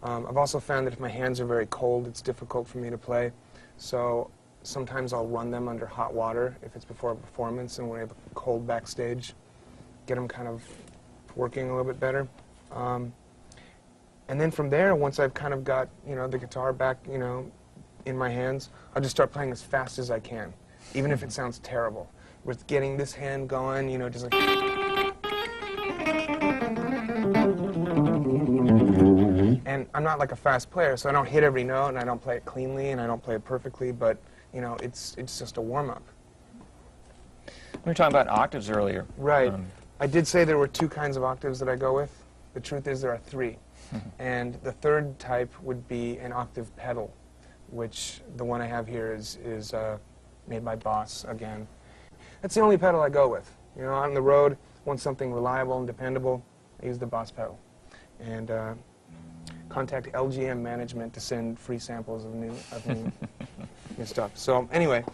I've also found that if my hands are very cold, it's difficult for me to play. So sometimes I'll run them under hot water if it's before a performance and when I have a cold backstage, get them kind of working a little bit better. And then from there, once I've kind of got, the guitar back, in my hands, I'll just start playing as fast as I can, even if it sounds terrible. With getting this hand going, just like... And I'm not like a fast player, so I don't hit every note, and I don't play it cleanly, and I don't play it perfectly, but, it's just a warm-up. We were talking about octaves earlier. Right. I did say there were 2 kinds of octaves that I go with. The truth is there are 3. And the third type would be an octave pedal, which the one I have here is made by Boss again. That's the only pedal I go with. On the road, want something reliable and dependable, I use the Boss pedal. And contact LGM management to send free samples of new stuff. So anyway,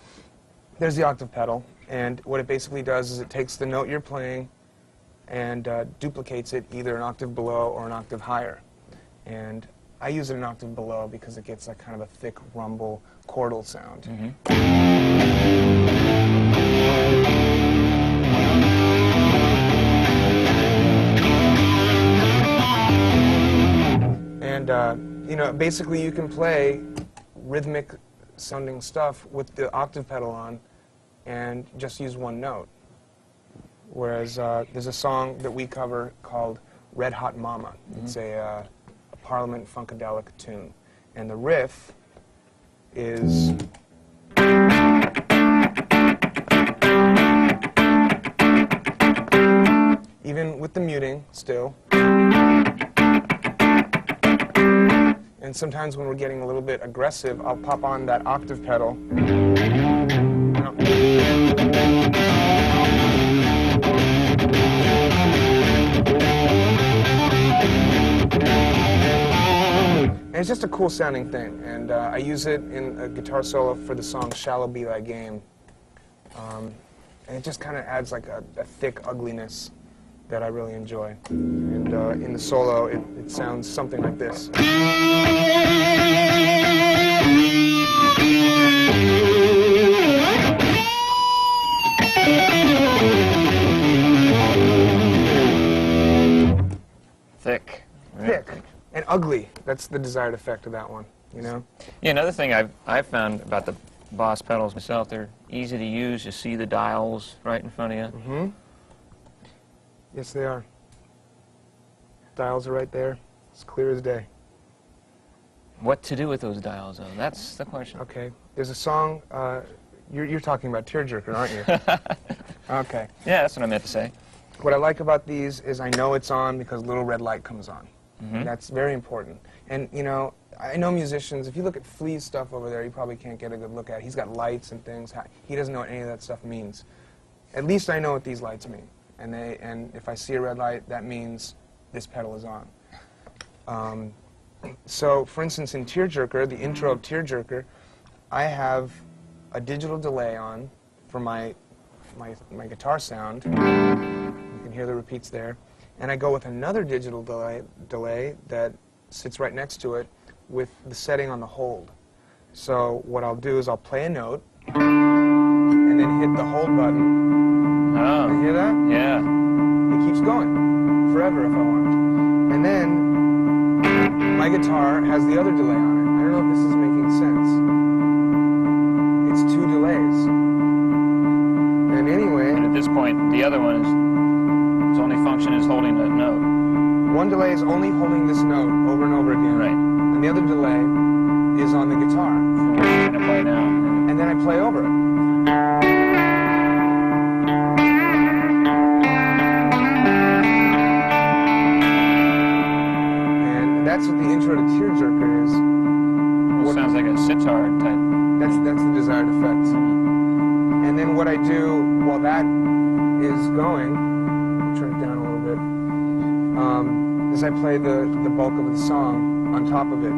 there's the octave pedal, and what it basically does is it takes the note you're playing and duplicates it either an octave below or an octave higher. And I use it an octave below because it gets like kind of a thick rumble chordal sound. And basically you can play rhythmic sounding stuff with the octave pedal on and just use one note. Whereas there's a song that we cover called Red Hot Mama. It's a Parliament Funkadelic tune. And the riff is... even with the muting still. And sometimes when we're getting a little bit aggressive, I'll pop on that octave pedal. And it's just a cool sounding thing, and I use it in a guitar solo for the song Shallow Be Thy Game. And it just kind of adds like a thick ugliness that I really enjoy. And in the solo, it sounds something like this. Thick. Thick. And ugly. That's the desired effect of that one, Yeah, another thing I've found about the Boss pedals myself, they're easy to use. You see the dials right in front of you. Yes, they are. Dials are right there. It's clear as day. What to do with those dials, though? That's the question. Okay. There's a song, you're talking about Tearjerker, aren't you? Okay. Yeah, that's what I meant to say. What I like about these is I know it's on because little red light comes on. That's very important. And, I know musicians, if you look at Flea's stuff over there, you probably can't get a good look at it. He's got lights and things. He doesn't know what any of that stuff means. At least I know what these lights mean. And if I see a red light, that means this pedal is on. So, for instance, in Tearjerker, the intro of Tearjerker, I have a digital delay on for my guitar sound. You can hear the repeats there. And I go with another digital delay that sits right next to it with the setting on the hold. So what I'll do is I'll play a note and then hit the hold button. Oh. You hear that? Yeah. It keeps going forever if I want. And then my guitar has the other delay on it. I don't know if this is making sense. It's 2 delays. And anyway... And at this point, the other one its only function is holding that note. One delay is only holding this note over and over again. Right. And the other delay is on the guitar. So what are you going to play now? And then I play over it. And that's what the intro to Tearjerker is. Well, sounds like a sitar type. That's the desired effect. And then what I do while that is going, I'll turn it down a little bit, is I play the bulk of the song on top of it.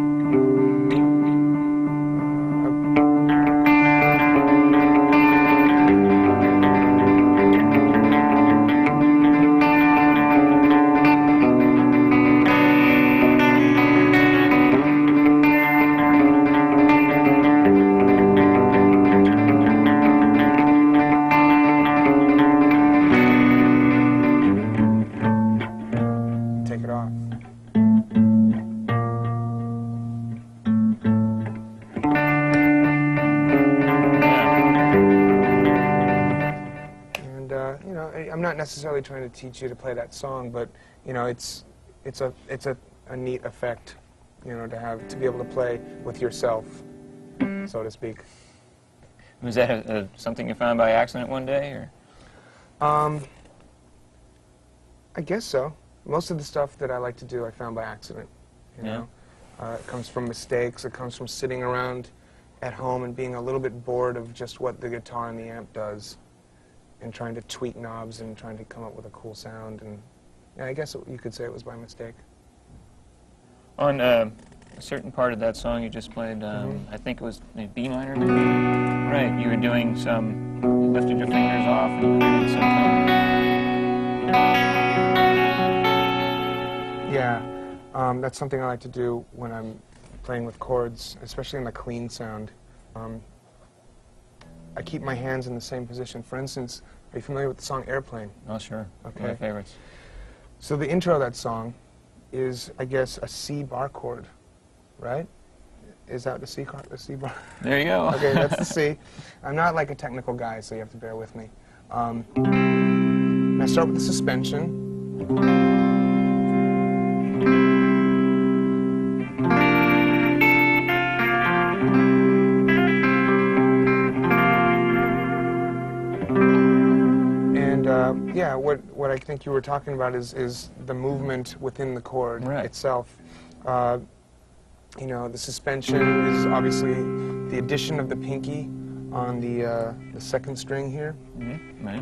necessarily trying to teach you to play that song, but you know, it's a neat effect, you know, to be able to play with yourself, so to speak. Was that something you found by accident one day, or? I guess so. Most of the stuff that I like to do, I found by accident. You Yeah. know, it comes from mistakes. It comes from sitting around at home and being a little bit bored of just what the guitar and the amp does, and trying to tweak knobs and trying to come up with a cool sound. And yeah, I guess you could say it was by mistake. On a certain part of that song you just played, I think it was B minor, maybe? Right, you were doing some, you lifted your fingers off and created some kind Yeah, that's something I like to do when I'm playing with chords, especially in the clean sound. I keep my hands in the same position. For instance, are you familiar with the song Airplane? Oh, sure. Okay. One of my favorites. So the intro of that song is, I guess, a C bar chord, right? Is that the C bar? There you go. Okay, that's the C. I'm not like a technical guy, so you have to bear with me. And I start with the suspension. Yeah, what I think you were talking about is the movement within the chord itself. You know, the suspension is obviously the addition of the pinky on the second string here. Mm-hmm. Right.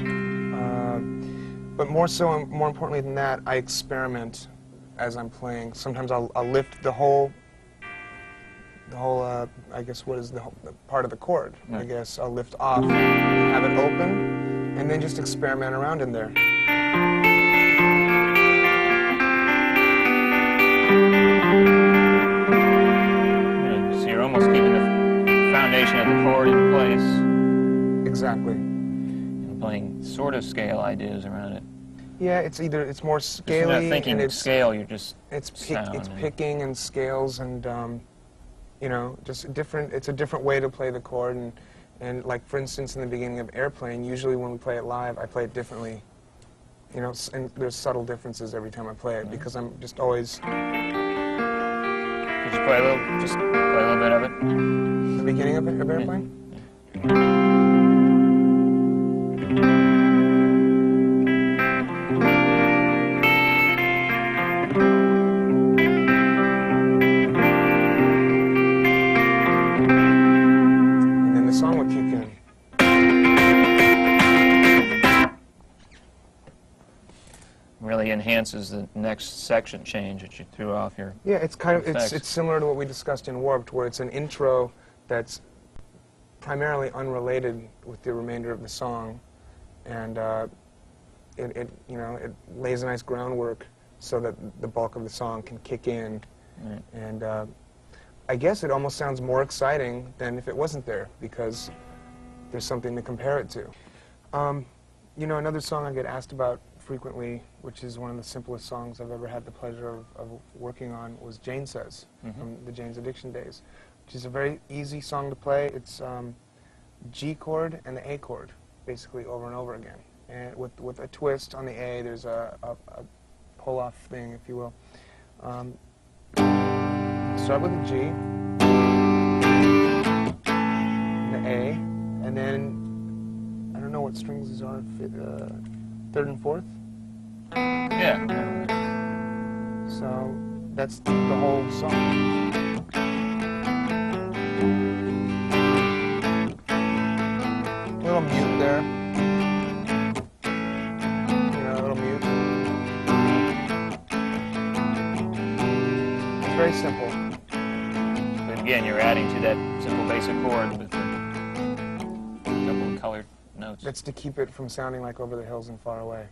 But more importantly than that, I experiment as I'm playing. Sometimes I'll lift the whole I guess what is the part of the chord. I guess I'll lift off, have it open, and then just experiment around in there. Yeah, so you're almost keeping the foundation of the chord in place. Exactly. And playing sort of scale ideas around it. Yeah, it's more scaly. You're not thinking and scale, you're just it's picking and scales and you know, just different. It's a different way to play the chord, and like for instance in the beginning of Airplane, usually when we play it live, I play it differently. You know, and there's subtle differences every time I play it because I'm just always. Could you play a little bit of it? The beginning of Airplane. Really enhances the next section change that you threw off here. Yeah, it's kind of it's similar to what we discussed in Warped, where it's an intro that's primarily unrelated with the remainder of the song, and it you know, it lays a nice groundwork so that the bulk of the song can kick in, and I guess it almost sounds more exciting than if it wasn't there because there's something to compare it to. You know, another song I get asked about frequently, which is one of the simplest songs I've ever had the pleasure of working on, was Jane Says, from the Jane's Addiction days, which is a very easy song to play. It's G chord and the A chord, basically over and over again. And with a twist on the A, there's a pull-off thing, if you will. Start with the G, the A, and then, I don't know what strings these are, third and fourth? Yeah. So that's the whole song. A little mute there. You know, a little mute. It's very simple. But again, you're adding to that simple basic chord with a couple of colored notes. That's to keep it from sounding like Over the Hills and Far Away.